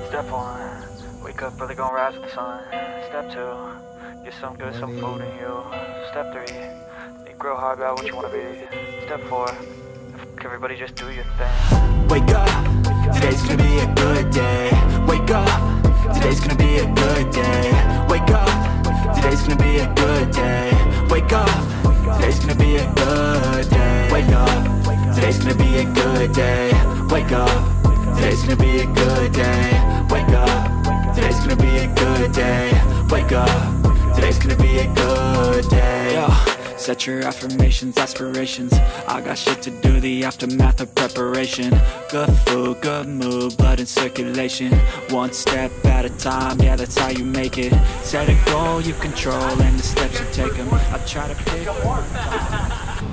Step 1, wake up early, gonna rise with the sun. Step 2, get some good, some food in you. Step 3, think real hard about what you wanna be. Step 4, everybody just do your thing. Wake up, today's gonna be a good day. Wake up, today's gonna be a good day. Wake up, today's gonna be a good day. Wake up, today's gonna be a good day. Wake up, today's gonna be a good day. Wake up, today's gonna be a good day. Wake up, today's gonna be a good day. Wake up, today's gonna be a good day. Yo, set your affirmations, aspirations. I got shit to do, the aftermath of preparation. Good food, good mood, blood in circulation. One step at a time, yeah, that's how you make it. Set a goal you control and the steps you take them. I try to pick.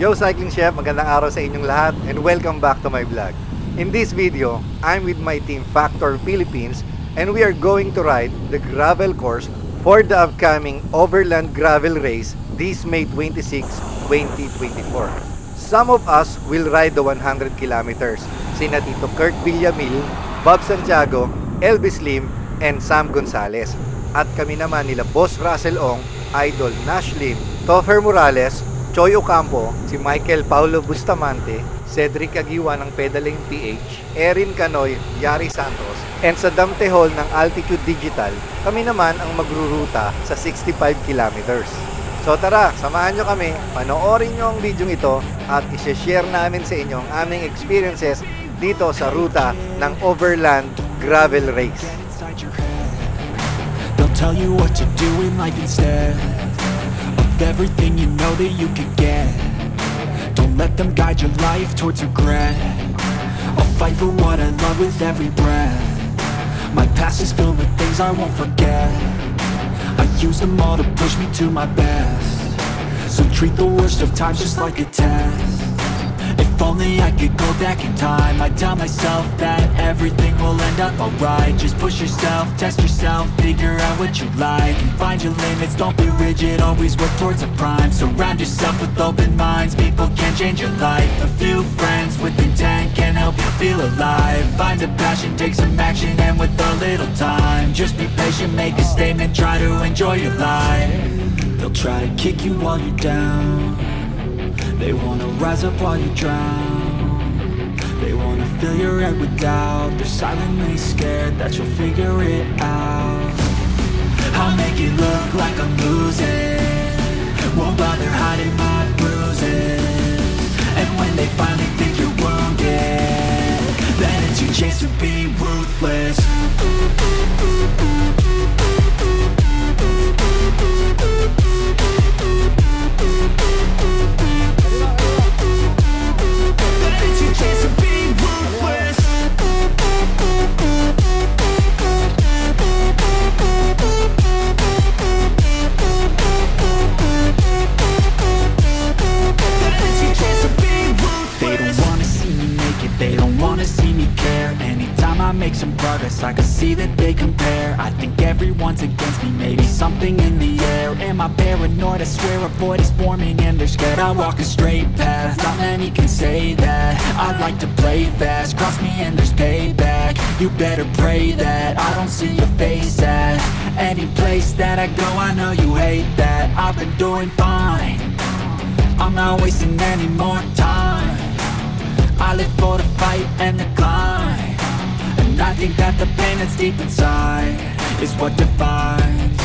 Yo Cycling Chef, magandang araw sa inyong lahat and welcome back to my vlog. In this video, I'm with my team Factor Philippines and we are going to ride the gravel course for the upcoming Overland Gravel Race this May 26, 2024. Some of us will ride the 100 kilometers. Sina Tito Kurt Villamil, Bob Santiago, Elvis Lim, and Sam Gonzalez. At kami naman nila Boss Russell Ong, Idol Nash Lim, Topher Morales, Choi Ocampo, si Michael Paulo Bustamante, Cedric Agiwa ng Pedaling PH, Erin Canoy, Yari Santos, and sa Damte Hall ng Altitude Digital, kami naman ang magruruta sa 65 kilometers. So tara, samahan nyo kami, panoorin nyo ang video ito at isi-share namin sa inyo ang aming experiences dito sa ruta ng Overland Gravel Race. They'll tell you what to do in life instead of everything you know that you could get. Don't let them guide your life towards regret. I'll fight for what I love with every breath. My past is filled with things I won't forget. I use them all to push me to my best. So treat the worst of times just like a test. If only I could go back in time, I'd tell myself that everything will end up alright. Just push yourself, test yourself, figure out what you like and find your limits, don't be rigid, always work towards a prime. Surround yourself with open minds, people can change your life. A few friends with intent can help you feel alive. Find a passion, take some action, and with a little time, just be patient, make a statement, try to enjoy your life. They'll try to kick you while you're down. They wanna rise up while you drown. They wanna fill your head with doubt. They're silently scared that you'll figure it out. I'll make it look like I'm losing, won't bother hiding my bruises. And when they finally think you're wounded, then it's your chance to be ruthless. I can see that they compare. I think everyone's against me, maybe something in the air. Am I paranoid? I swear a void is forming and they're scared. I walk a straight path, not many can say that. I like to play fast, cross me and there's payback. You better pray that I don't see your face at any place that I go. I know you hate that. I've been doing fine, I'm not wasting any more time. I live for the fight and the climb. I think that the pain that's deep inside is what defines.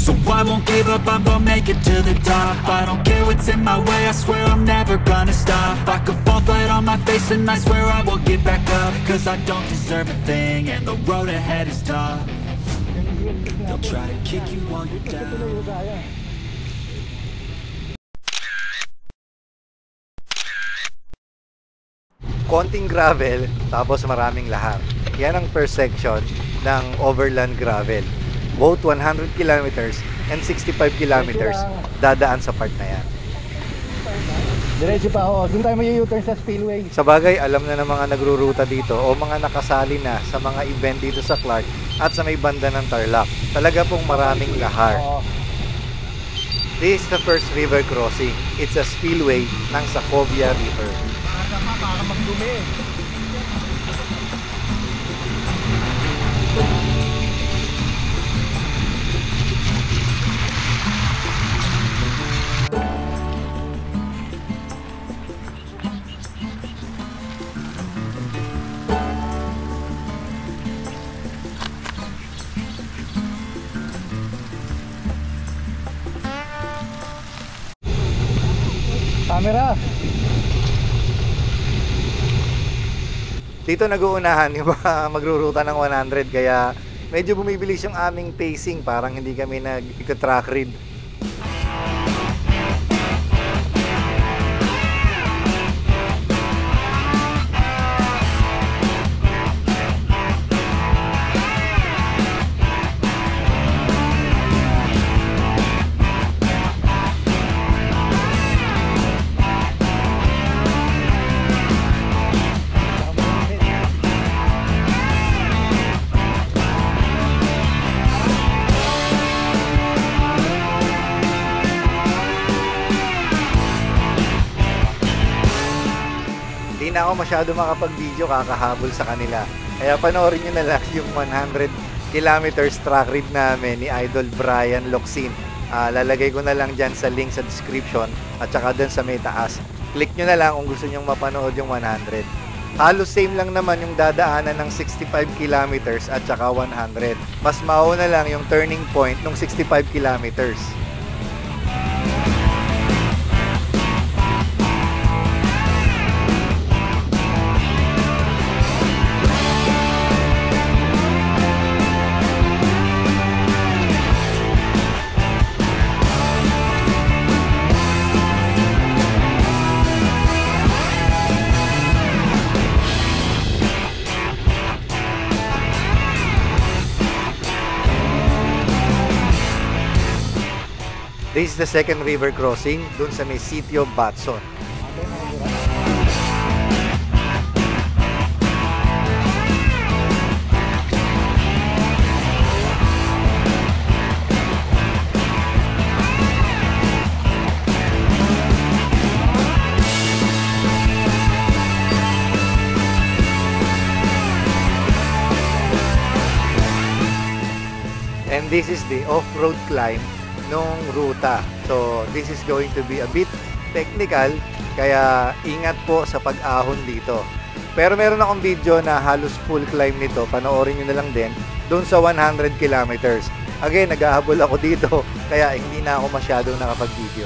So I won't give up, I'm gonna make it to the top. I don't care what's in my way, I swear I'm never gonna stop. I could fall flat on my face and I swear I will get back up. Cause I don't deserve a thing and the road ahead is tough. They'll try to kick you while you're down. Konting gravel, tapos maraming lahar. Yan ang first section ng Overland Gravel. Both 100 kilometers and 65 kilometers dadaan sa part na yan. Diretso pa ako. Doon tayo mag-u-turn sa spillway. Sa bagay, alam na ng mga nagruruta dito o mga nakasali na sa mga event dito sa Clark at sa may banda ng Tarlac. Talaga pong maraming lahar. This is the first river crossing. It's a spillway ng Sacovia River. Para magdumi. Camera. Dito nag-uunahan yung mga magruruta ng 100 kaya medyo bumibilis yung aming pacing, parang hindi kami nag-track read. Hindi na ako masyado makapag-video, kakahabol sa kanila. Kaya panoorin nyo na lang yung 100 kilometers track read namin ni Idol Brian Locsin. Lalagay ko na lang dyan sa link sa description at saka dun sa may taas. Click nyo na lang kung gusto nyo mapanood yung 100. Halos same lang naman yung dadaanan ng 65 kilometers at saka 100. Mas mauna lang yung turning point ng 65 kilometers. This is the second river crossing dun sa may sitio Batson. And this is the off-road climb nung ruta. So this is going to be a bit technical, kaya ingat po sa pag-ahon dito. Pero meron akong video na halos full climb nito, panoorin nyo na lang din doon sa 100 kilometers. Again, naghahabol ako dito kaya hindi na ako masyadong nakapag-video.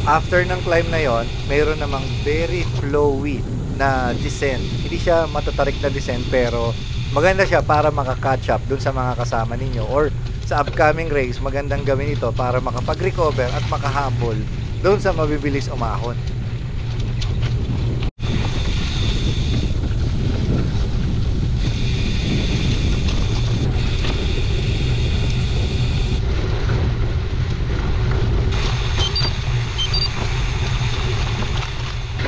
After ng climb na yon, mayroon namang very flowy na descent. Hindi siya matatarik na descent pero maganda siya para maka-catch up dun sa mga kasama ninyo, or sa upcoming race magandang gawin ito para makapag-recover at makahabol dun sa mabibilis umahon.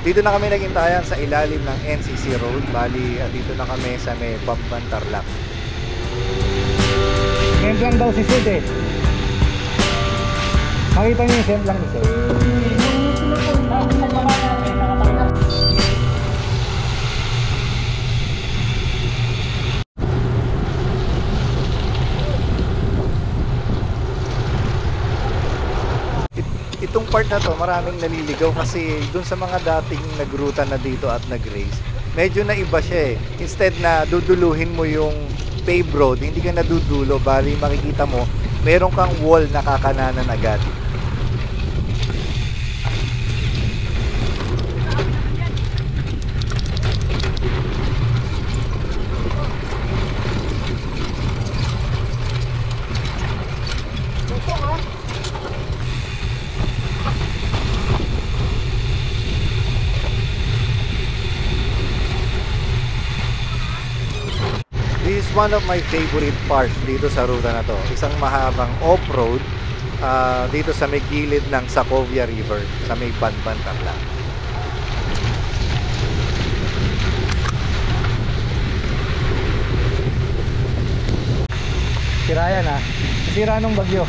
Dito na kami naghintayan sa ilalim ng NCC Road. Bali, dito na kami sa may Bamban Tarlac. Send lang daw si Sid eh. Makita niyo yung send lang ni Sid. Itong part na to maraming naliligaw kasi dun sa mga dating nagruta na dito at nag-race, medyo naiba siya eh. Instead na duduluhin mo yung paved road, hindi ka nadudulo, bali makikita mo meron kang wall na kakananan agad. This is one of my favorite parts dito sa ruta na to. Isang mahabang off-road dito sa may gilid ng Sacovia River sa may Bamban Tarlac. Sira yan ha. Sira nung bagyo.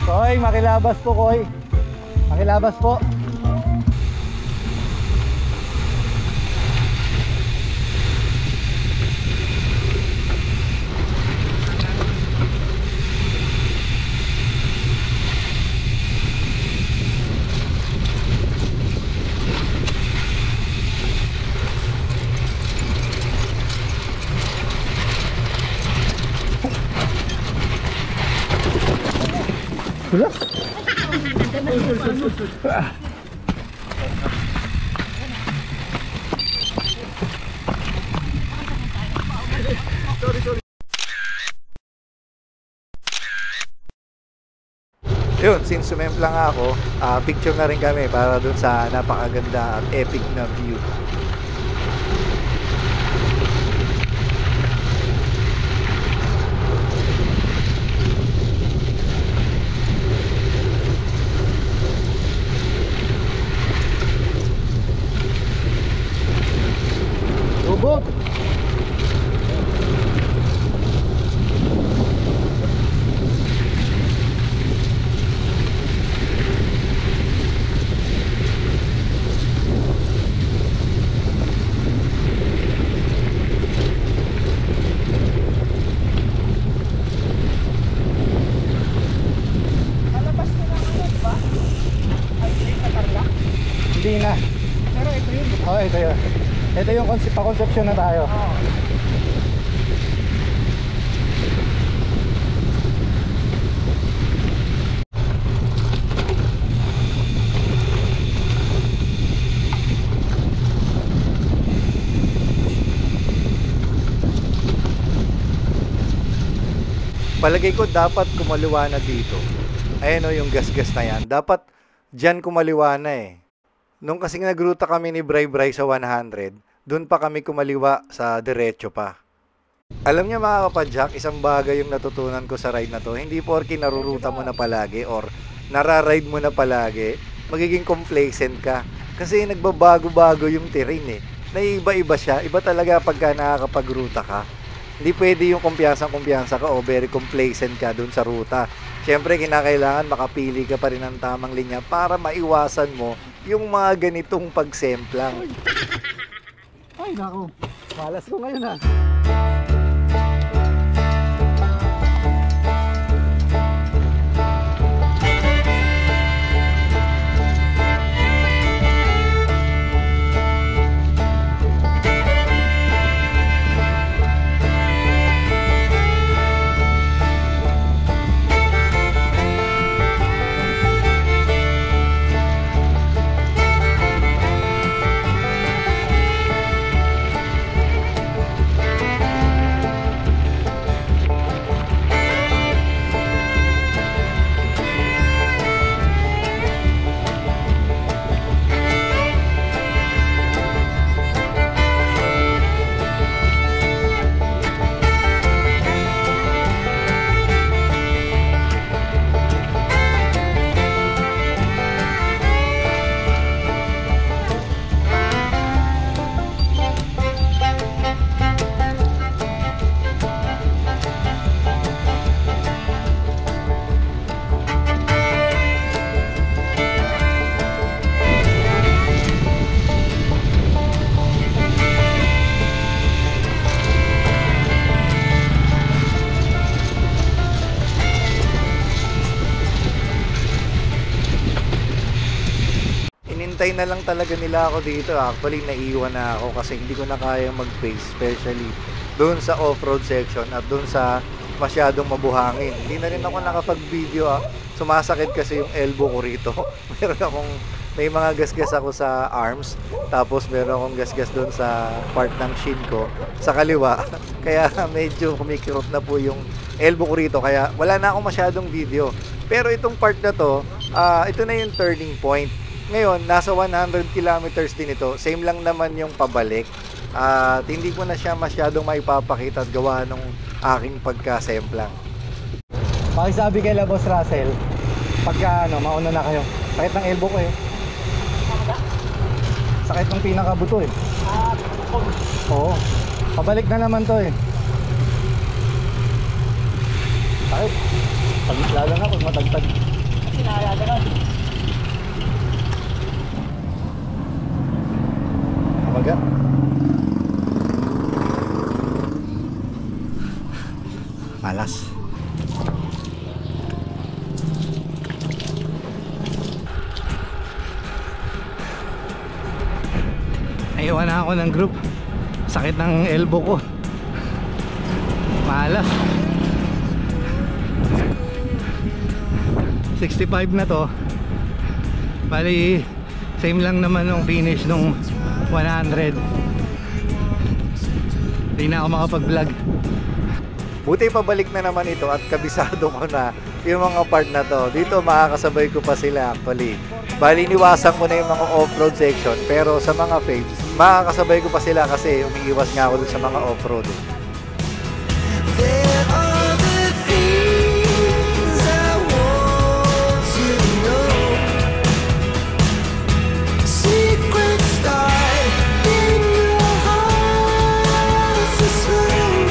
Koy, makilabas po Koy. Makilabas po. Dulas. Yun, since sumempla nga ako, picture na rin kami para dun sa napakaganda at epic na view. Lubot. Hindi na. Pero ito yun. Oo, ito yun. Ito yung pa-conception na tayo. Palagay ko dapat kumaliwa na dito. Ayan o yung gas-gas na yan. Dapat dyan kumaliwa na eh. Nung kasing nagruta kami ni Bray Bray sa 100, dun pa kami kumaliwa sa diretso pa. Alam niya mga kapadyak, isang bagay yung natutunan ko sa ride na to. Hindi porke naruruta mo na palagi or nararide mo na palagi, magiging complacent ka. Kasi nagbabago-bago yung terrain eh. Naiiba-iba siya. Iba talaga pagka nakakapagruta ka. Hindi pwede yung kumpiyansa ka o very complacent ka dun sa ruta. Siyempre, kinakailangan makapili ka pa rin ng tamang linya para maiwasan mo yung mga ganitong pagsemplang. Ay, naku. Malas ko ngayon ha. Hinintay na lang talaga nila ako dito. Actually, naiwan na ako kasi hindi ko na kaya mag-pace, especially doon sa off-road section at doon sa masyadong mabuhangin. Hindi na rin ako nakapag-video. Sumasakit kasi yung elbow ko rito. May mga gasgas ako sa arms, tapos meron akong gasgas doon sa part ng shin ko sa kaliwa. Kaya medyo kumikirot na po yung elbow ko rito, kaya wala na akong masyadong video. Pero itong part na to, ito na yung turning point. Ngayon, nasa 100 kilometers din ito. Same lang naman yung pabalik. At hindi ko na siya masyadong maipapakita at gawa nung aking pagka-semplang. Pakisabi kay Boss Russell, pagka mauna na kayo. Sakit ng elbow ko eh. Sakit ng pinakabuto eh. Oo. Pabalik na naman to eh. Sakit. Lalo na pag matagtag. Sinayada ka. Kamaga. Malas. Naiwan na ako ng group. Sakit ng elbow ko. Malas. 65 na to. Bali, same lang naman nung finish nung 100. Hindi na ako makapag-vlog. Buti pabalik na naman ito at kabisado ko na yung mga part na to. Dito makakasabay ko pa sila actually. Bali, iniwasan ko na yung mga off-road section, pero sa mga faves, makakasabay ko pa sila kasi umiiwas nga ako dun sa mga off-road. There are the things I want to know. Secrets start in your heart so slow.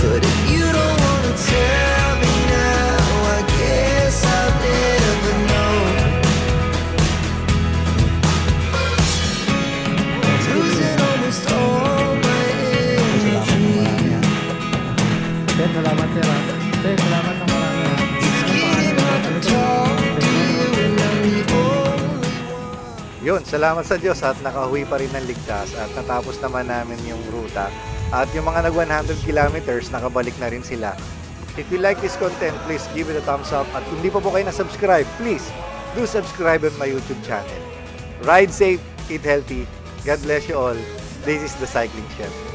But if you don't wanna tell me now, I guess I'll never know. Losing almost all my energy. Sir, salamat sir. Sir, salamat ng marami. It's getting hard to talk to you and I'm the only one. Yun, salamat sa Diyos at nakauwi pa rin ng ligtas at natapos naman namin yung ruta. At yung mga nag 100 kilometers, nakabalik na rin sila. If you like this content, please give it a thumbs up. At kung di pa po kayo na-subscribe, please do subscribe on my YouTube channel. Ride safe, eat healthy. God bless you all. This is the Cycling Chef.